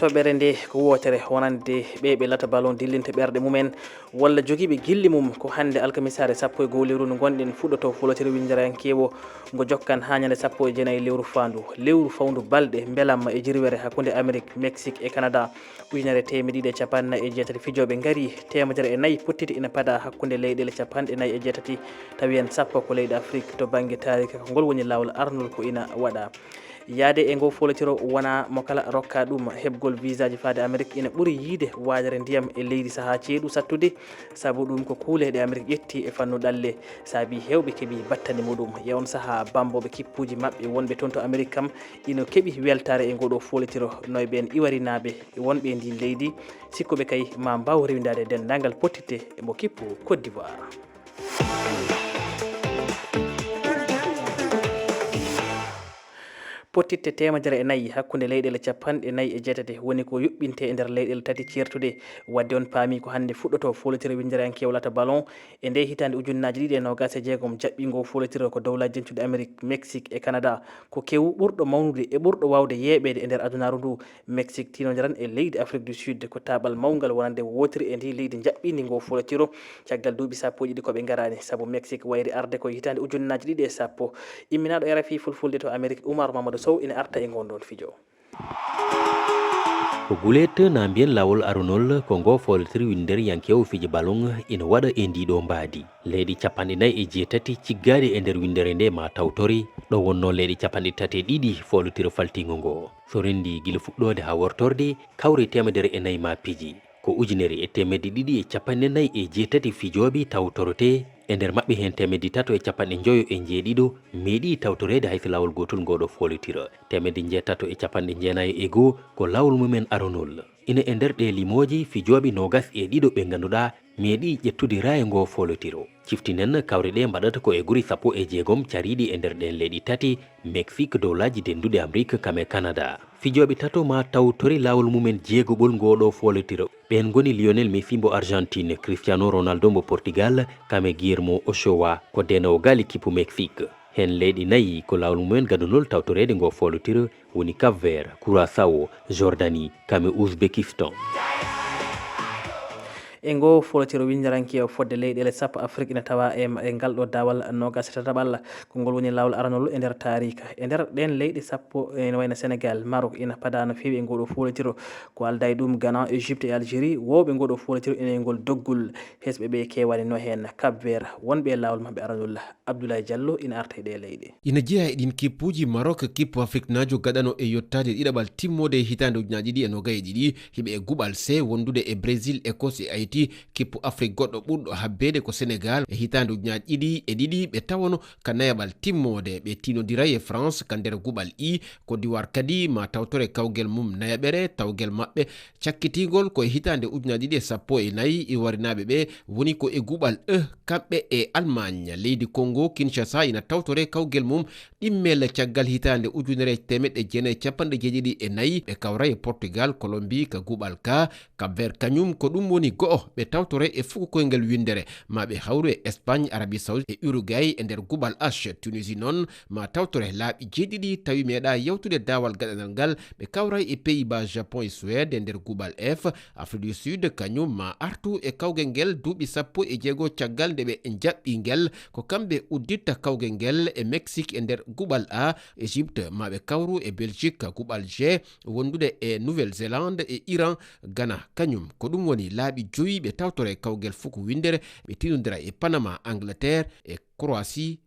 toɓɓere nde ko wotere wonande ɓe lata ballon dillinta ɓerde mumen walla jogiiɓe gilli mum ko hannde alkamisare 1 lewru ndu gonɗen fuɗɗoto folotiri windirankewo ngo jokkan ha ñande 19 lewru fandu lewru fawndu balɗe beelamma e jirwere hakkude Amérique Mexique e Canada ujunere temedde ɗiɗi e capanɗe e jeetati fijoɓe gaari 104 pottiti ina paada hakkude leyɗele 49 tawi en sappo ko leydi Afrique to banggue tarika ko ngol woni lawol arnol ko ina waɗa yaade e ngo folotiro wona mo kala rokka ɗum heɓgol visa ji faade Amérique ina ɓuuri yiide waajere ndiyam e leydi saaha ceeɗu sattude saabu ɗum ko kuule ɗe Amérique ƴetti e fannu ɗalle saabi hewɓe keeɓi battane muɗum e on saaha bamboɓe kippuji mabɓe wonɓe toon to Amérique kam ina keeɓi weltare e ngoɗo folotiro noye ɓen iwarinaɓe wonɓe ndi leydi sikkuɓe kay ma mbaw rewidade dendagal pottitte mo kippu Côte d'Ivoire. pottitte 104 hakkude leyɗele 49 woni ko yuɓɓinte e nder leyɗele tati certude wadde on paami ko hannde fuɗɗoto folotire windirankewo lata ballon e nde hitande ujunnaji ɗiɗi e nogas e jeegom jaɓɓingo folotiro ko dowlaji jencude Amérique Mexique e Canada ko kew ɓurɗo mawnude e ɓurɗo wawde yeeɓede e nder adunaru ndu Mexique tinodiran e leydi Afrique du Sud ko taɓal mawgal wonande wotiri e ndi leydi jaɓɓindi ngo folotiro caggal duuɓi sappo e ɗiɗi koɓe garani saabu Mexique wayri arde ko hitande ujunnaji ɗiɗi e sappo imminaɗo RFI fulfulde to Amérique Oumar Mamadou Sow ina arta e gondon fijo ko gulet na mbiyen lawol arunol ko ngo folotiri winder yankewo fiji ballon ina waɗa e ndiɗo mbaadi leydi 49 ciggade e nder windere nde ma tawtori ɗo wonno leydi 32 folotiri faltingo ngo so rendi gila fuɗɗode ha wortorde kawre 104 ma piji ko ujunere e 248 fijoɓe tawtorote e nder maɓɓe hen 350 meeɗi tawtorede hayso lawol gotol ngoɗo folitira 391 ko lawol mumen aronol ina e nder ɗe limoji fijoɓe nogas e ɗiɗo ɓe ganduɗa meeɗi ƴettude raye ngo folotiro ciftinen kawre ɗe mbaɗata ko e guri 16 cariɗi e nder ɗen leyɗi tati Mexique dowlaji dendude Amérique kame Canada fijoɓe tato ma tawtori lawol mumen jeegobol ngoɗo folotiro ɓen goni Lionel Messi mbo Argentine Cristiano Ronaldo mbo Portugal kame Guillermo Ochoa ko denowo gal équipe Mexique hen leyɗi nayi ko lawol mumen gadunol tawtorede ngo folotiro woni Cap Vert Curaçao Jordanie kame Ouzbékistan e ngo folotiro windirankewo fodde leyɗele sappo Afrique ina tawa e ngalɗo dawal nogas tataɓal ko ngol woni lawol aranol e nder tarika e nder ɗen leyɗe sappo ene wayno Sénégal Maroc ina paada no fewi e ngoɗo folotiro ko alda e ɗum Ghana Égypte e Algérie wowɓe ngoɗo folotiro ene ngol doggol hesɓe ɓe kewani no hen Cap Vert wonɓe lawol mabɓe aranol Abdoulaye Diallo ina arta e ɗe leyɗe ina jeeya e ɗin kippuji Maroc kippu Afrique najo gaɗano e yottade ɗiɗaɓal timmode hitande ujunaji ɗiɗi e nogaye ɗiɗi hiɓe e guɓal C wondude e Brésil Écosse e Haïti kippu Afrique goɗɗo ɓurɗo habbede ko Sénégal e hitande ujunaji ɗiɗi e ɗiɗi ɓe tawano ka nayaɓal timmode ɓe tinodiray e France ka nder guɓal I Côte d'Ivoire kadi ma tawtore kawgel mum nayaɓere tawgel maɓɓe cakkitigol ko e hitande ujunaji ɗiɗi e 14 i warinaɓe ɓe woni ko e guɓal E kamɓe e Allemagne leydi Congo Kinshasa ina tawtore kawgel mum ɗimmel caggal hitande ujunere 1994 ɓe kawray e Portugal Colombie ka guɓal K Cap Vert kañum ko ɗum woni go'o ɓe tawtore e fuko koyngel windere ma ɓe hawru e Espagne Arabie Saoudite e Uruguay e nder guɓal H Tunisie noon ma tawtore laaɓi jeeɗiɗi tawi meeɗa yewtude dawal gaɗanal ngal ɓe kawray e Pays-Bas Japon e Suède e nder guɓal F Afrique du Sud kañum ma artu e kawgel ngel duuɓi 16 caggal nde ɓe jaɓɓi ngel ko kamɓe udditta kawgel ngel e Mexique e nder guɓal A Égypte ma ɓe kawru e Belgique guɓal G wondude e Nouvelle-Zélande e Iran Ghana kañum ko ɗum woni laaɓi 5 ɓe tawtore kawgel fuko windere ɓe tinodira e Panama Angleterre e Croatie